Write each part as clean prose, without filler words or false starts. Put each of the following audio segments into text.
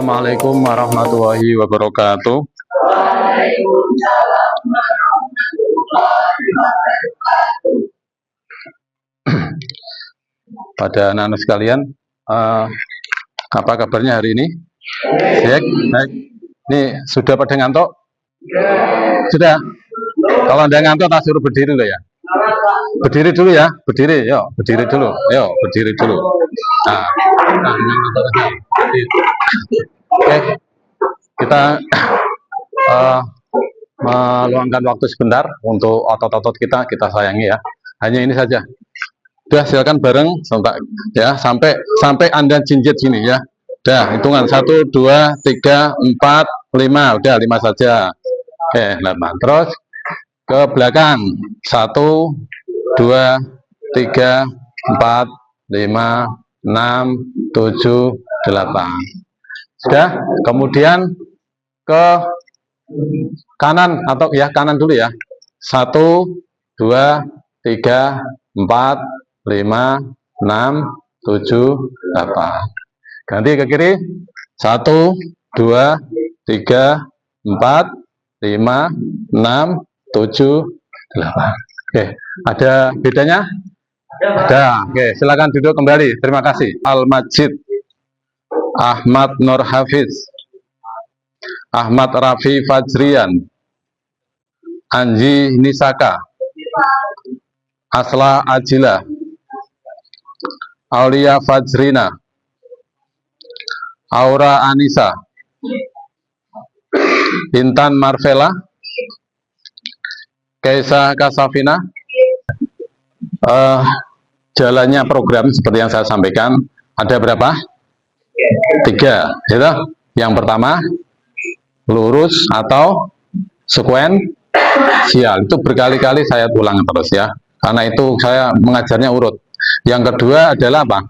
Assalamualaikum warahmatullahi wabarakatuh. Waalaikumsalam warahmatullahi wabarakatuh. Pada anak-anak sekalian, apa kabarnya hari ini? Baik, baik. Ini sudah pada ngantuk? Sudah. Kalau anda ngantuk, tak suruh berdiri dulu ya. Berdiri dulu ya, berdiri, yuk, berdiri dulu, yuk, berdiri dulu. Nah, oke, kita meluangkan waktu sebentar untuk otot-otot kita sayangi ya. Hanya ini saja. Udah, silakan bareng ya, sampai Anda jinjit sini ya. Udah, hitungan 1, 2, 3, 4, 5. Udah, 5 saja. Oke, 8. Terus ke belakang. 1, 2, 3, 4, 5, 6, 7, 8. Sudah, kemudian ke kanan atau ya kanan dulu ya. 1, 2, 3, 4, 5, 6, 7, 8. Ganti ke kiri. 1, 2, 3, 4, 5, 6, 7, 8. Oke, ada bedanya? Ada. Oke, silakan duduk kembali. Terima kasih. Al-Majid, Ahmad Nur Hafiz, Ahmad Rafi Fajrian, Anji Nisaka, Asla Ajila, Aulia Fajrina, Aura Anissa, Intan Marvela, Kaisa Kasafina. Jalannya program seperti yang saya sampaikan ada berapa? 3, gitu. Yang pertama lurus atau sekuensial, itu berkali-kali saya ulang terus ya, karena itu saya mengajarnya urut. Yang kedua adalah apa?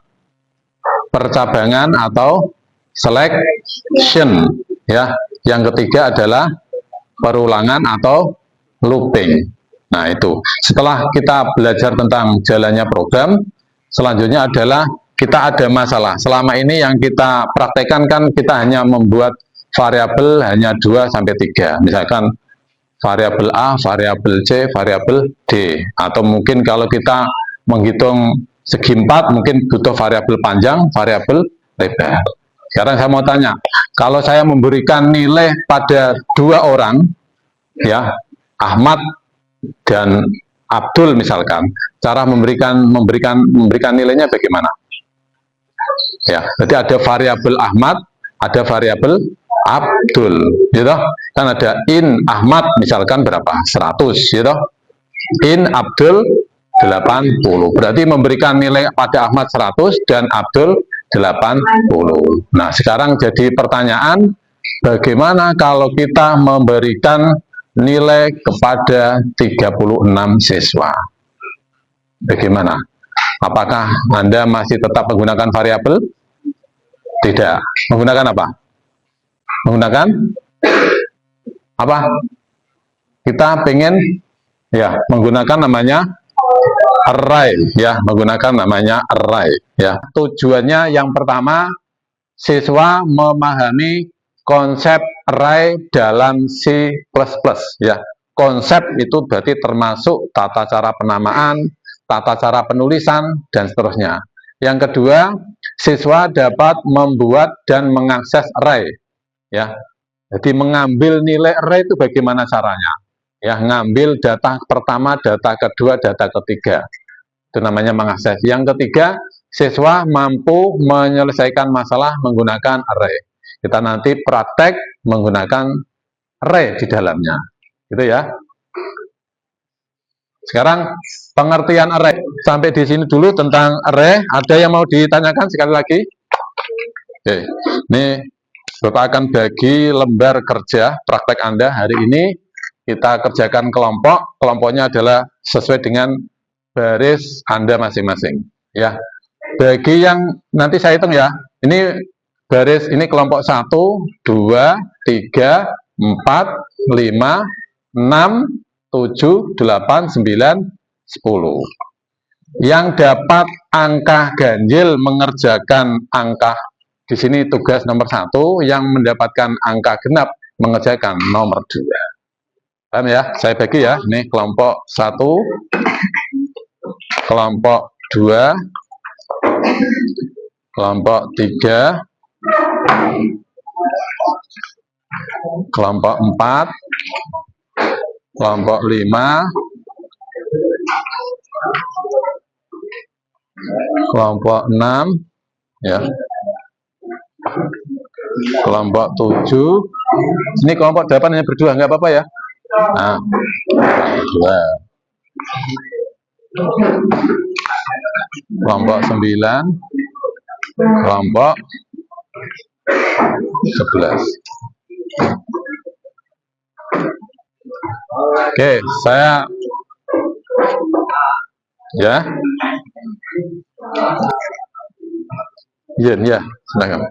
Percabangan atau selection ya. Yang ketiga adalah perulangan atau looping. Nah, itu setelah kita belajar tentang jalannya program, selanjutnya adalah kita ada masalah. Selama ini yang kita praktekkan kan kita hanya membuat variabel hanya 2-3. Misalkan variabel A, variabel C, variabel D. Atau mungkin kalau kita menghitung segi 4, mungkin butuh variabel panjang, variabel lebar. Sekarang saya mau tanya, kalau saya memberikan nilai pada 2 orang, ya, Ahmad dan Abdul misalkan, cara memberikan nilainya bagaimana? Ya, jadi ada variabel Ahmad, ada variabel Abdul, gitu. Kan ada in Ahmad misalkan berapa? 100, gitu. In Abdul 80. Berarti memberikan nilai pada Ahmad 100 dan Abdul 80. Nah, sekarang jadi pertanyaan, bagaimana kalau kita memberikan nilai kepada 36 siswa? Bagaimana? Apakah Anda masih tetap menggunakan variabel? Tidak. Menggunakan apa? Menggunakan apa? Kita pengen ya menggunakan namanya array ya, menggunakan namanya array ya. Tujuannya yang pertama, siswa memahami konsep array dalam C++ ya. Konsep itu berarti termasuk tata cara penamaan, tata cara penulisan, dan seterusnya. Yang kedua, siswa dapat membuat dan mengakses array ya. Jadi mengambil nilai array itu bagaimana caranya? Ya, ngambil data pertama, data kedua, data ketiga. Itu namanya mengakses. Yang ketiga, siswa mampu menyelesaikan masalah menggunakan array. Kita nanti praktek menggunakan array di dalamnya. Gitu ya. Sekarang pengertian array. Sampai di sini dulu tentang array. Ada yang mau ditanyakan sekali lagi? Oke. Ini Bapak akan bagi lembar kerja praktek Anda hari ini. Kita kerjakan kelompok. Kelompoknya adalah sesuai dengan baris Anda masing-masing. Ya. Bagi yang nanti saya hitung ya. Ini baris, ini kelompok 1, 2, 3, 4, 5, 6, 7, 8, 9, 10. Yang dapat angka ganjil mengerjakan angka Di sini tugas nomor 1 yang mendapatkan angka genap mengerjakan nomor 2. Paham ya? Saya bagi ya. Ini kelompok 1, kelompok 2, kelompok 3, kelompok 4, kelompok 5, kelompok 6, ya, kelompok 7. Ini kelompok 8 hanya berdua, nggak apa-apa ya. Nah, 2. Kelompok 9, kelompok 11. Oke, saya ya. Iya, ya, silakan.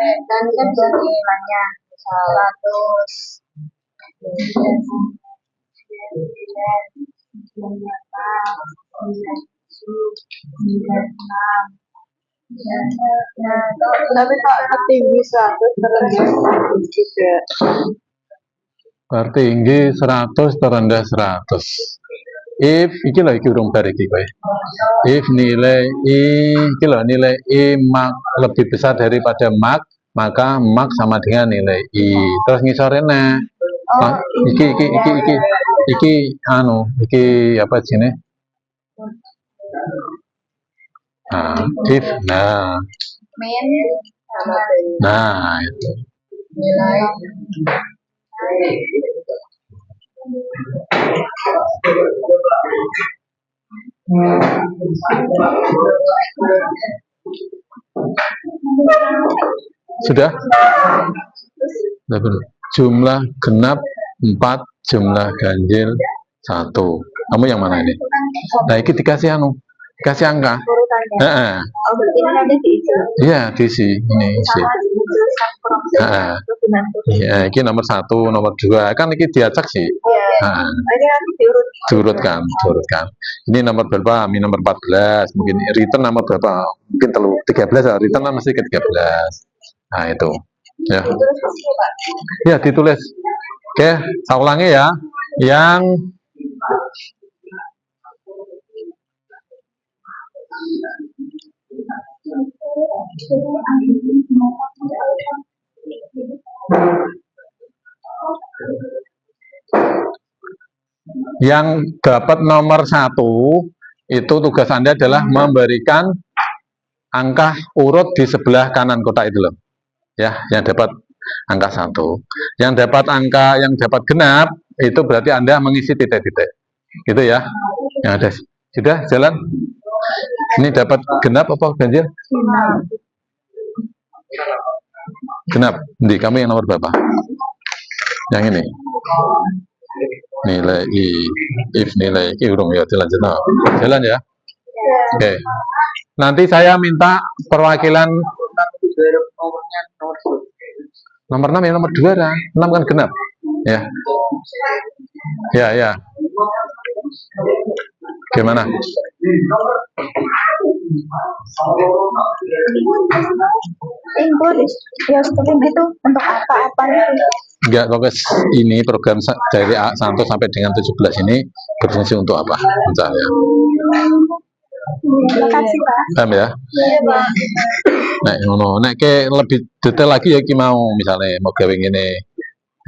Dan kan jadi nilainya 100 tapi tak tinggi 100 terendah 100 juga. Tertinggi 100, terendah 100. If iki lho, iki urung bar iki kowe. If nilai nilai I lebih besar daripada mak, maka mak sama dengan nilai I. Terus ngisore nah. Iki apa sini? If nah itu. Nilai sudah? Jumlah genap 4, jumlah ganjil 1. Kamu yang mana ini? Nah, ini dikasih dikasih angka. urutannya. Oh, berarti ini ada diisi. Iya, diisi. Ini isi. Iya, ini nomor 1, nomor 2. Kan ini diacak sih. Iya. Ini nanti diurutkan. Ini nomor berapa? Ini nomor 14. Mungkin return nomor berapa? Mungkin 13 ya. Return masih ke 13. Nah, itu. Ya. Ya, ditulis. Oke, saya ulangi ya. Yang dapat nomor 1 itu tugas Anda adalah memberikan angka urut di sebelah kanan kotak itu loh. Ya, yang dapat angka 1. Yang dapat genap itu berarti Anda mengisi titik-titik. Gitu ya. Yang ada sudah jalan. Ini dapat genap apa ganjil? Genap. Di kamu yang nomor berapa? Yang ini. Nilai I, if nilai I urung ya jalan ya. Oke. Nanti saya minta perwakilan nomor 6 ya, nomor 2 dah. 6 kan genap. Ya. Ya. Gimana? Inggris ya seperti itu untuk apa-apa itu. Enggak, fokus ini program dari 1 sampai dengan 17 ini berfungsi untuk apa? Misalnya. Terima kasih Pak. Paham ya? Iya Pak. Nek ke lebih detail lagi ya ki mau misalnya mau gawe ngene.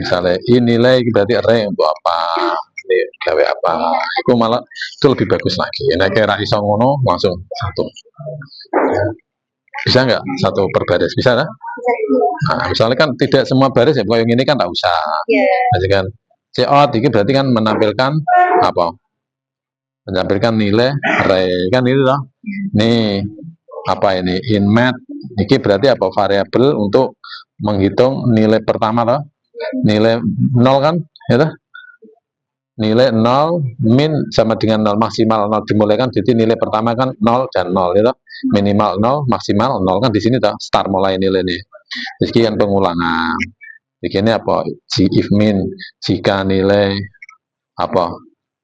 Misalnya ini nilai berarti array untuk apa? Ini gawe apa? Itu malah itu lebih bagus lagi. Nek ra iso ngono langsung 1. Bisa nggak 1 per baris? Bisa lah? Nah, misalnya kan tidak semua baris ya, kalau yang ini kan tak usah. Jadi kan COT ini berarti kan menampilkan apa? Menampilkan nilai array kan itu loh. Nih apa ini in math? Ini berarti apa? Variabel untuk menghitung nilai pertama loh. Nilai 0 kan? Ya toh? Nilai 0 min sama dengan 0 maksimal 0 dimulai kan, jadi nilai pertama kan 0 dan 0 ya toh? Minimal 0 maksimal 0 kan di sini toh start mulai nilai nih. Sekian pengulangan. Begini apa? If min jika nilai apa?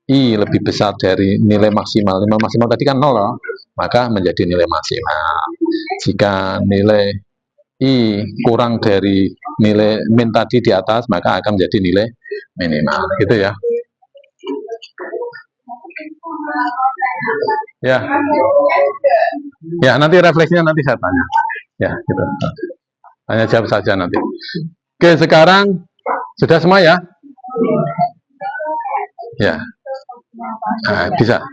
I lebih besar dari nilai maksimal. Nilai maksimal tadi kan 0 loh, maka menjadi nilai maksimal. Jika nilai I kurang dari nilai min tadi di atas, maka akan menjadi nilai minimal. Gitu ya. Ya, nanti refleksinya nanti saya tanya. Ya, gitu. Hanya jawab saja nanti. Oke, sekarang sudah semua ya? Ya. Nah, bisa.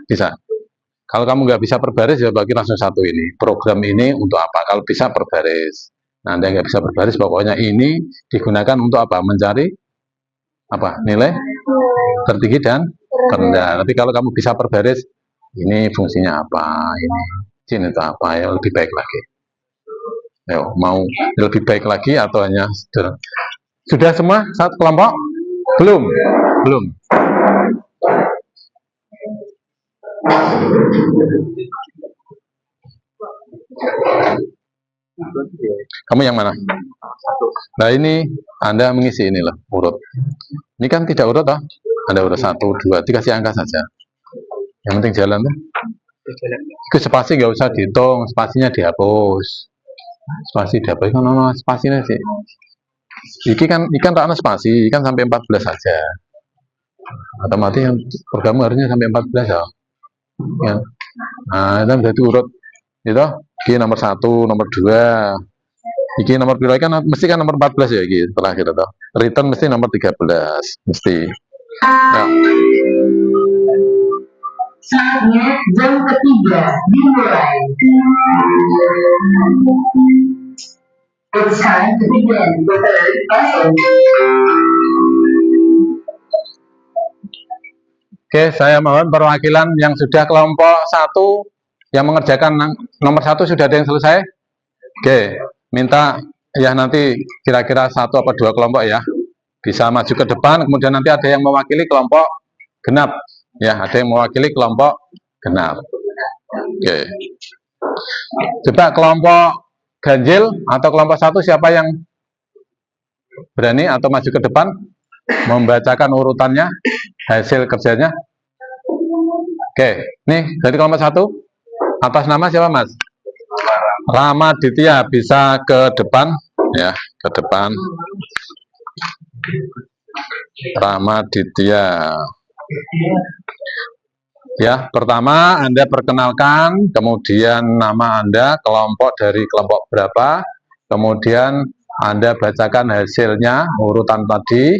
Kalau kamu nggak bisa per baris ya bagi langsung 1 ini. Program ini untuk apa? Kalau bisa per baris. Nah, Anda nggak bisa per baris, pokoknya ini digunakan untuk apa? Mencari apa? Nilai tertinggi dan terendah. Tapi kalau kamu bisa per baris, ini fungsinya apa? Ini itu apa? Ya lebih baik lagi. Ayo, mau lebih baik lagi atau hanya sudah semua satu kelompok? Belum. Kamu yang mana? Nah ini Anda mengisi ini loh urut. Ini kan tidak urut toh? Ada urut 1, 2, 3 kasih angka saja. Yang penting jalan tuh. Itu spasi nggak usah dihitung, spasinya dihapus. Spasi dihapus, no, spasinya sih. Ikan tak ada spasi, ikan sampai 14 saja. Otomatis yang program harusnya sampai 14 ya. Nah, itu berarti urut itu ini nomor 1, nomor 2. Iki nomor piro kan mesti kan nomor 14 ya iki terakhir toh. Return mesti nomor 13 mesti. Ya. Saatnya jam ketiga dimulai. It's time to begin the third lesson. Oke, saya mohon perwakilan yang sudah kelompok 1 yang mengerjakan nomor 1 sudah ada yang selesai. Oke, minta ya nanti kira-kira 1 atau 2 kelompok ya bisa maju ke depan, kemudian nanti ada yang mewakili kelompok genap ya, ada yang mewakili kelompok genap. Oke, coba kelompok ganjil atau kelompok 1 siapa yang berani atau maju ke depan membacakan urutannya hasil kerjanya. Oke, nih dari kelompok 1 atas nama siapa Mas? Ramaditya, bisa ke depan ya, ke depan. Ramaditya. Ya, pertama Anda perkenalkan, kemudian nama Anda, kelompok dari kelompok berapa, kemudian Anda bacakan hasilnya urutan tadi.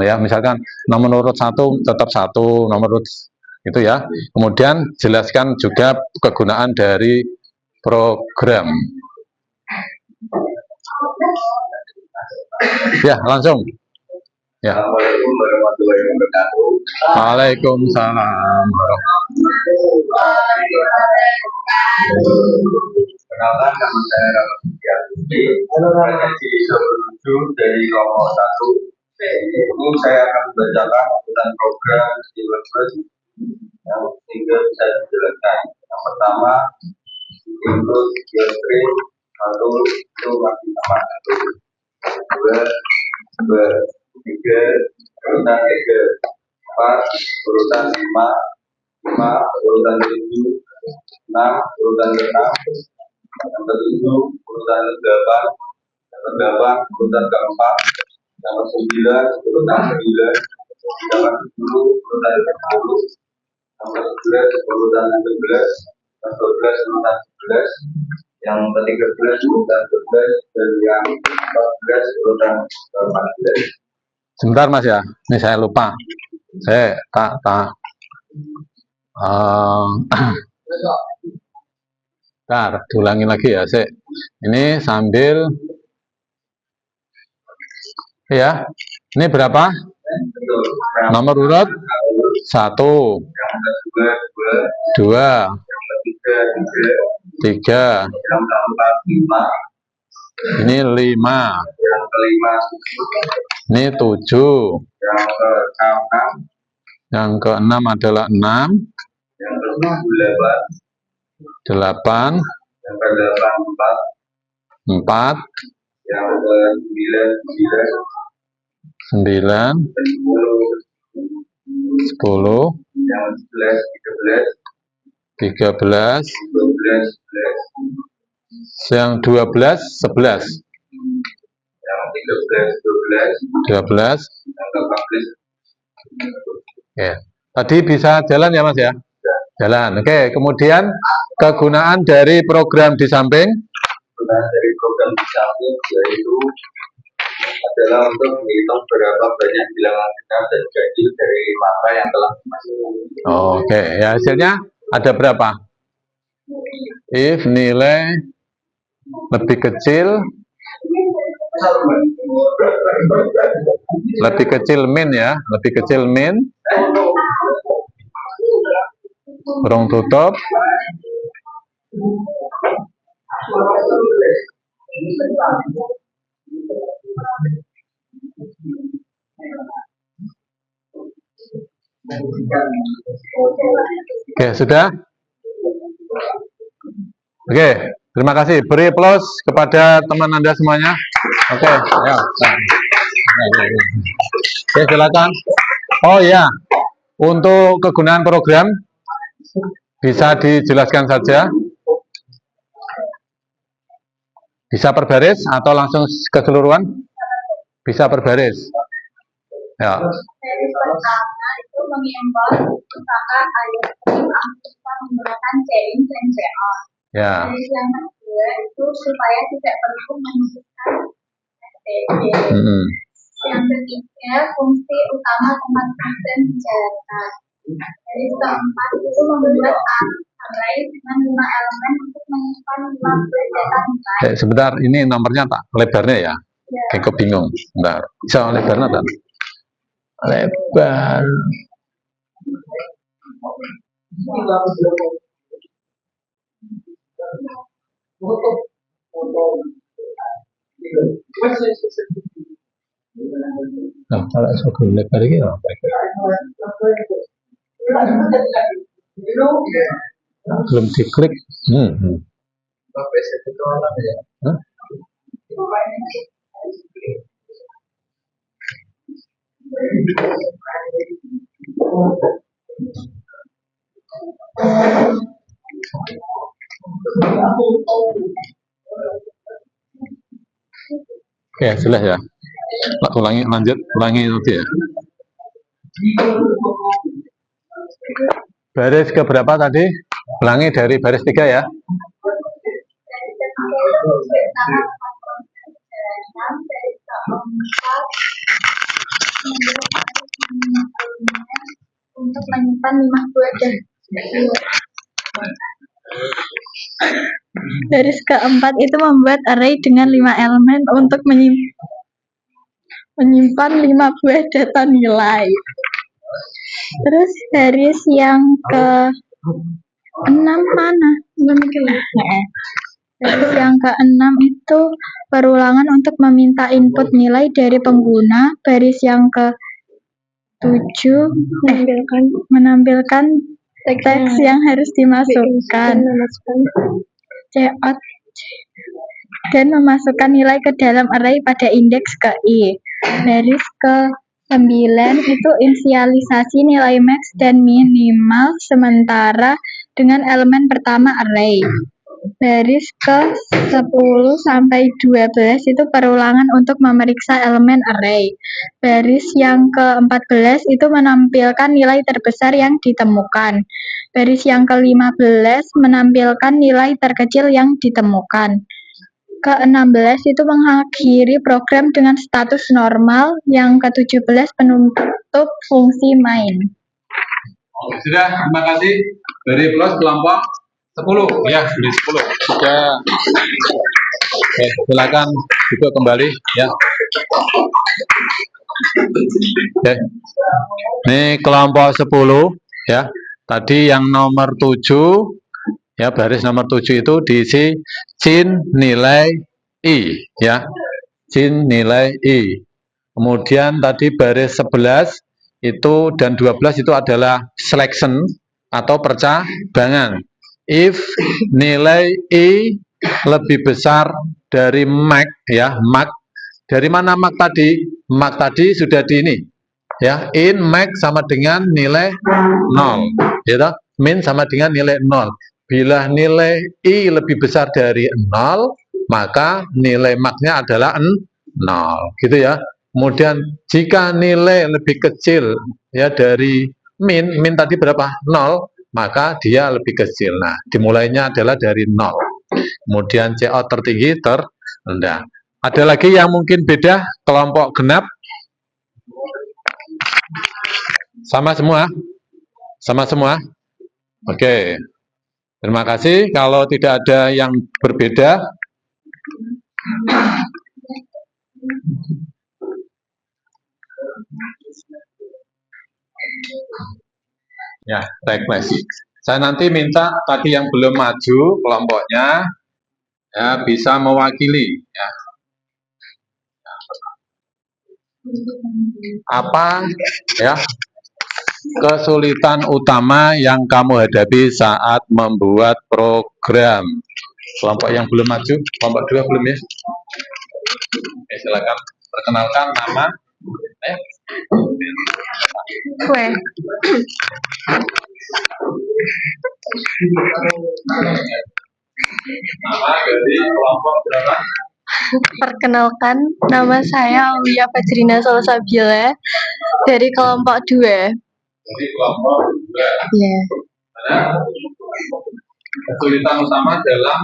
Ya, misalkan nomor urut 1 tetap 1, nomor urut Itu ya. Kemudian jelaskan juga kegunaan dari program. Ya, langsung. Ya. Assalamualaikum warahmatullahi wabarakatuh. Waalaikumsalam. Perkenalkan, nama saya Rahmat Setiaji. Provinsi Solo dari kelompok 1. Ini saya akan membacakan urutan program di WordPress yang sehingga bisa dijelaskan. Yang pertama, include your string. 1 itu masih sama 1. 2, 3, urutan 3, 4, urutan 5, urutan 7, 6, urutan 6, yang ke-7, urutan 8, yang ke-8, urutan ke-4, yang ke-9, urutan 9, yang ke-10, urutan 10, yang ke-11, urutan 11, yang ke-12, urutan 11, yang ke-13, urutan 12, dan yang ke-14, urutan 14. Sebentar Mas ya, ini saya lupa. Saya Bentar, diulangi lagi ya, Ini sambil ya. Ini berapa? Nomor urut 1, 2, 3, ini 5, ini 7, yang ke-6 adalah 6, yang ke-8, 8, yang ke-8, 4, yang ke-9, 9, 10, yang ke-11, 13, 12, yang 12, 11, yang 13, 12, 12. yang ke-14. Ya. Tadi bisa jalan ya Mas ya? Jalan. Oke, kemudian kegunaan dari program di samping. Kegunaan dari program di samping yaitu adalah untuk menghitung berapa banyak bilangan genap dan ganjil dari masa yang telah dimasukkan. Oke, ya hasilnya ada berapa? If nilai lebih kecil min ya, lebih kecil min, kurung tutup, oke, sudah? Oke, terima kasih. Beri plus kepada teman Anda semuanya. Oke, ayo. Oke, silakan. Oh ya, untuk kegunaan program bisa dijelaskan saja. Bisa per baris atau langsung keseluruhan? Bisa per baris. Ya. Dari pertama itu mengimbau usaha agar kita menggunakan chain dan CA. Ya. Dari yang kedua itu supaya tidak perlu menyebutkan STD. Yang ketiga fungsi utama tempat dan senjata. Dari keempat itu membuat array dengan 5 elemen untuk menyimpan 15 data nilai. Sebentar, ini nomornya tak lebarnya ya? Ya. Kayak bingung. Bentar. Bisa lebarnya tak? Lebar. Nah, kalau saya lebar ini apa? Belum diklik. Hah? Oke, jelas ya. Ulangi, ulangi nanti ya. Baris ke berapa tadi? Ulangi dari baris 3 ya. Untuk menyimpan 5 buah data. Baris keempat itu membuat array dengan 5 elemen untuk menyimpan 5 buah data nilai. Terus baris yang ke-6 mana? Baris yang ke-6 itu perulangan untuk meminta input nilai dari pengguna. Baris yang ke-7 menampilkan teks yang harus dimasukkan. Cout dan memasukkan nilai ke dalam array pada indeks ke i. Baris ke-9 itu inisialisasi nilai max dan minimal sementara dengan elemen pertama array. Baris ke-10 sampai 12 itu perulangan untuk memeriksa elemen array. Baris yang ke-14 itu menampilkan nilai terbesar yang ditemukan. Baris yang ke-15 menampilkan nilai terkecil yang ditemukan. Ke-16 itu mengakhiri program dengan status normal. Yang ke-17 penutup fungsi main. Oke, sudah, terima kasih. Dari plus kelompok 10, ya, dari 10. Sudah. Oke, silakan duduk kembali, ya. Oke. Ini kelompok 10, ya. Tadi yang nomor 7, ya, baris nomor 7 itu diisi sin nilai i, ya. Sin nilai i. Kemudian tadi baris 11 itu dan 12 itu adalah selection atau percabangan. If nilai i lebih besar dari max, ya, max. Dari mana max tadi? Max tadi sudah di ini, ya. In max sama dengan nilai 0, gitu. Min sama dengan nilai 0. Bila nilai i lebih besar dari 0, maka nilai max-nya adalah 0, gitu ya. Kemudian jika nilai lebih kecil, ya, dari min tadi berapa? 0, maka dia lebih kecil. Nah, dimulainya adalah dari 0. Kemudian Cout tertinggi, terendah. Ada lagi yang mungkin beda kelompok genap? Sama semua? Sama semua? Oke. Terima kasih. Kalau tidak ada yang berbeda, ya, refleksi. Saya nanti minta tadi yang belum maju kelompoknya, ya, bisa mewakili, ya. Apa, ya, kesulitan utama yang kamu hadapi saat membuat program? Kelompok yang belum maju, kelompok 2 belum, ya? Oke, silakan perkenalkan nama. Gue. Nama dari kelompok berapa? Perkenalkan, nama saya Aulia Fajrina Salsabila dari kelompok 2. Jadi kelompok 2. Iya. Kesulitan utama dalam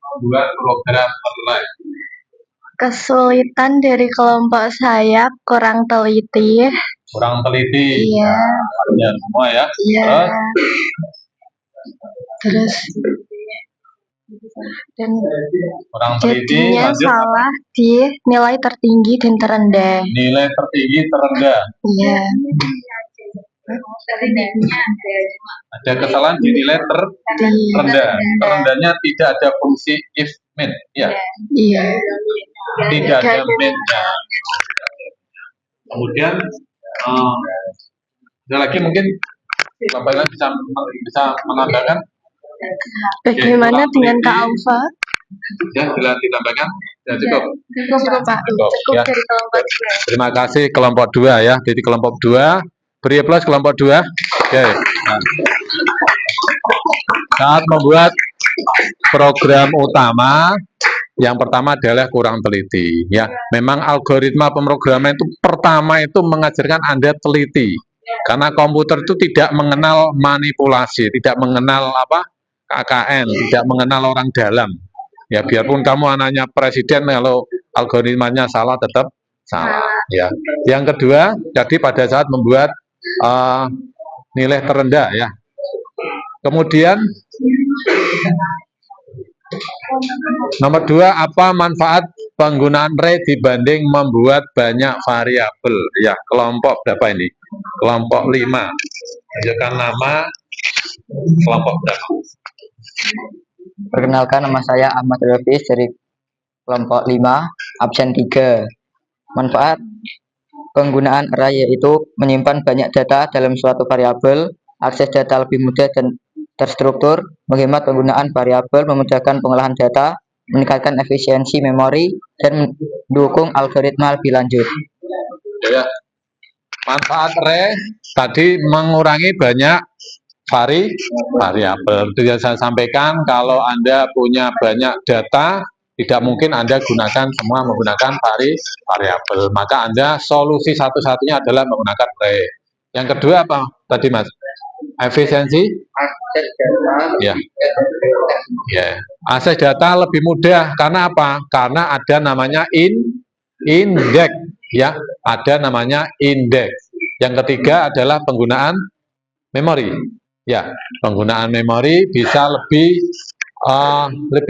membuat program online. Kesulitan dari kelompok saya kurang teliti. Kurang teliti. Iya. Ya, semua, ya. Iya. Terus dan kurang teliti, jadinya lanjut. salah di nilai tertinggi dan terendah. Nilai tertinggi, terendah. Iya. Ada kesalahan di nilai terendah. Terendahnya tidak ada fungsi if min, ya. Iya. Tidak ada min-nya. Kemudian ada lagi mungkin Bapak Iwan bisa menambahkan. Bagaimana Oke, dengan kurang Kak teliti. Alfa? Ya, bila ditambahkan, ya, cukup. Cukup Pak. Cukup, Cukup ya. dari kelompok 2. Terima kasih kelompok 2, ya. Jadi kelompok 2, beri plus kelompok 2. Oke. Nah. Saat membuat program utama, yang pertama adalah kurang teliti, ya. Memang algoritma pemrograman itu pertama itu mengajarkan Anda teliti. Karena komputer itu tidak mengenal manipulasi, tidak mengenal KKN, tidak mengenal orang dalam. Ya, biarpun kamu anaknya presiden, kalau algoritmanya salah tetap salah. Ya. Yang kedua, jadi pada saat membuat nilai terendah ya. Kemudian nomor 2, apa manfaat penggunaan array dibanding membuat banyak variabel? Ya, kelompok berapa ini? Kelompok 5. Tunjukkan nama kelompok berapa? Perkenalkan, nama saya Ahmad Rafis dari kelompok 5, absen 3. Manfaat penggunaan array yaitu menyimpan banyak data dalam suatu variabel, akses data lebih mudah dan terstruktur, menghemat penggunaan variabel, memudahkan pengolahan data, meningkatkan efisiensi memori, dan mendukung algoritma lebih lanjut. Ya. Manfaat array tadi mengurangi banyak variabel. Itu yang saya sampaikan, kalau Anda punya banyak data, tidak mungkin Anda gunakan semua menggunakan variabel. Maka Anda solusi satu-satunya adalah menggunakan array. Yang kedua apa tadi Mas? Efisiensi? Akses data. Ya. Ya. Akses data lebih mudah karena apa? Karena ada namanya indeks, ya. Ada namanya indeks. Yang ketiga adalah penggunaan memori. Ya, penggunaan memori bisa lebih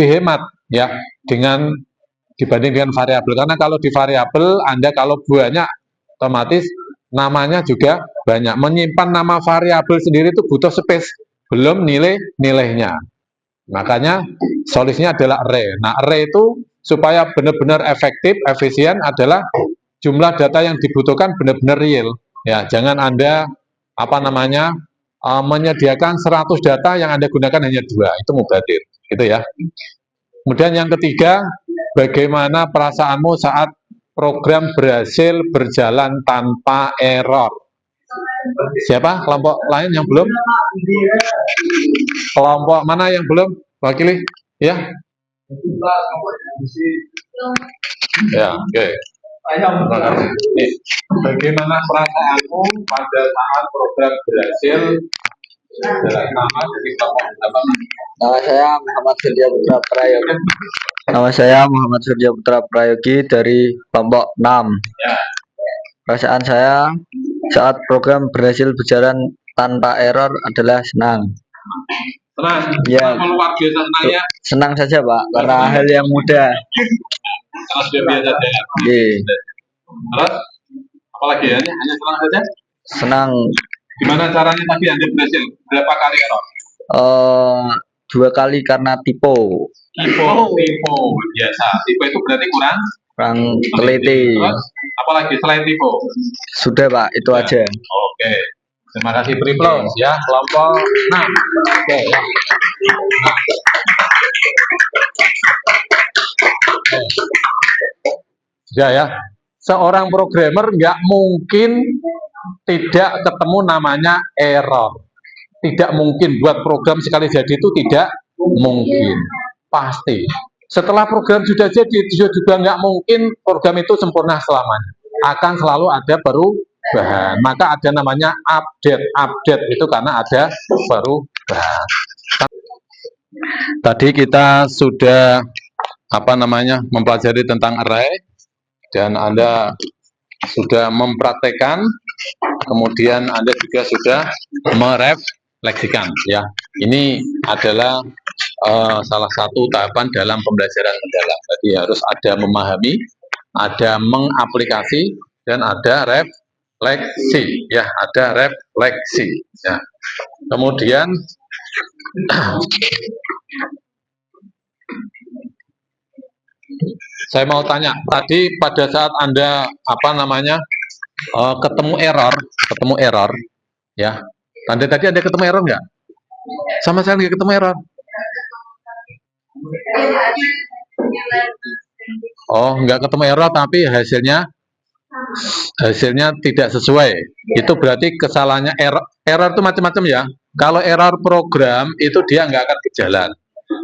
hemat ya dibanding dengan variabel. Karena kalau di variabel Anda kalau banyak otomatis namanya juga banyak. Menyimpan nama variabel sendiri itu butuh space, belum nilainya. Makanya solusinya adalah array. Nah, array itu supaya benar-benar efektif, efisien adalah jumlah data yang dibutuhkan benar-benar real. Ya, jangan Anda menyediakan 100 data yang Anda gunakan hanya 2, itu mubadir, gitu ya. Kemudian yang ketiga, bagaimana perasaanmu saat program berhasil berjalan tanpa error? Siapa? Kelompok lain yang belum? Kelompok mana yang belum? Wakili? Ya? Ya, oke. Bagaimana perasaanmu pada saat program berhasil berjalan tanpa dari kelompok apa? Nama saya Muhammad Surya Putra Prayogi. Nama saya Muhammad Surya Putra Prayogi dari kelompok 6. Ya. Perasaan saya saat program berhasil berjalan tanpa error adalah senang. Senang? Ya. Kenapa luar biasa senangnya? Senang saja Pak, karena hal yang mudah. Karena sudah biasa saja. Terus? Apalagi ya? Hanya senang saja? Senang. Gimana caranya tadi Anda berhasil? Berapa kali error? 2 kali karena typo. Typo biasa. Typo itu berarti kurang teliti. Terus, apalagi selain typo? Sudah Pak, itu Ya. aja. Oke. Terima kasih Triplos ya, kelompok 6. Oke ya. Ya. Seorang programmer nggak mungkin tidak ketemu namanya error. Tidak mungkin buat program sekali jadi itu tidak mungkin. Pasti. Setelah program sudah jadi, juga nggak mungkin program itu sempurna selamanya. Akan selalu ada perubahan. Maka ada namanya update itu karena ada perubahan. Tadi kita sudah mempelajari tentang array dan Anda sudah mempraktekkan, kemudian Anda juga sudah merefleksikan ya. Ini adalah salah satu tahapan dalam pembelajaran mendalam. Jadi harus ada memahami, ada mengaplikasi, dan ada refleksi ya, ada refleksi ya. Kemudian saya mau tanya, tadi pada saat Anda ketemu error ya. Anda tadi ada ketemu error nggak? Sama sekali nggak ketemu error. Oh, nggak ketemu error tapi hasilnya tidak sesuai. Itu berarti kesalahannya error itu macam-macam ya. Kalau error program itu dia nggak akan berjalan.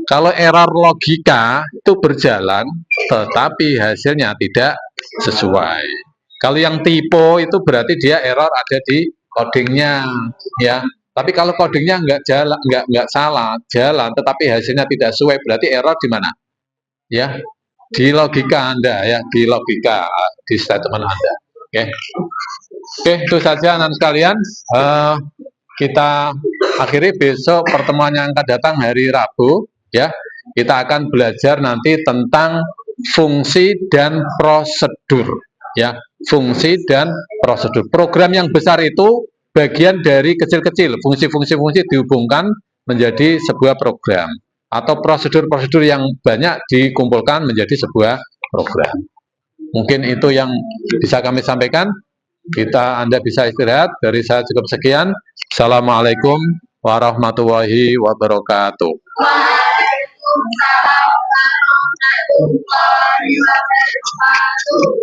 Kalau error logika itu berjalan, tetapi hasilnya tidak sesuai. Kalau yang typo itu berarti dia error ada di codingnya, ya. Tapi kalau codingnya nggak salah, jalan, tetapi hasilnya tidak sesuai, berarti error di mana? Ya, di logika Anda ya, di logika di statement Anda. Oke. Oke, itu saja anak sekalian. Kita akhiri besok pertemuan yang akan datang hari Rabu ya. Kita akan belajar nanti tentang fungsi dan prosedur ya. Fungsi dan prosedur. Program yang besar itu bagian dari kecil-kecil. Fungsi-fungsi dihubungkan menjadi sebuah program atau prosedur-prosedur yang banyak dikumpulkan menjadi sebuah program. Mungkin itu yang bisa kami sampaikan. Anda bisa istirahat. Dari saya cukup sekian. Assalamualaikum warahmatullahi wabarakatuh. Waalaikumsalam warahmatullahi wabarakatuh.